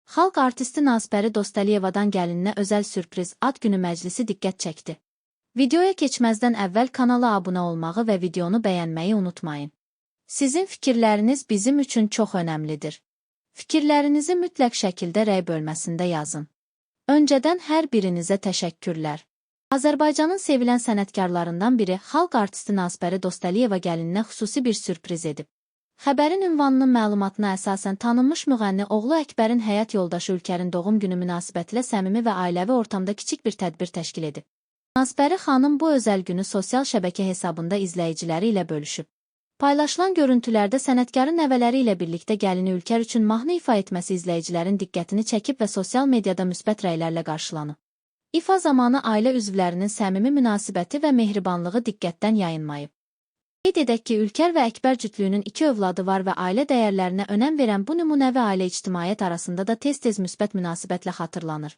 Xalq artisti Nazbəri Dostəliyevadan gəlininə özəl sürpriz ad günü məclisi diqqət çəkdi. Videoya keçməzdən əvvəl kanala abunə olmağı və videonu bəyənməyi unutmayın. Sizin fikirləriniz bizim üçün çox önəmlidir. Fikirlərinizi mütləq şəkildə rəy bölməsində yazın. Öncədən hər birinizə təşəkkürlər. Azərbaycanın sevilən sənətkarlarından biri xalq artisti Nazbəri Dostəliyeva gəlininə xüsusi bir sürpriz edib. Xəbərin ünvanının məlumatına əsasən tanınmış müğənni oğlu Əkbərin həyat yoldaşı Ülkərin doğum günü münasibətilə səmimi və ailəvi ortamda kiçik bir tədbir təşkil edib. Nazbəri xanım bu özəl günü sosial şəbəkə hesabında izləyiciləri ilə bölüşüb. Paylaşılan görüntülərdə sənətkarın nəvələri ilə birlikdə gəlini Ülkər üçün mahnı ifa etməsi izləyicilərin diqqətini çəkib və sosial mediada müsbət rəylərlə qarşılanıb. İfa zamanı ailə üzvlərinin səmimi münasibəti və mehribanlığı diqqətdən yayınmayıb. Qeyd edək ki, Ülkər və Əkbər cütlüyünün 2 övladı var və ailə dəyərlərinə önəm verən bu nümunəvi ailə ictimaiyyət arasında da tez-tez müsbət münasibətlə xatırlanır.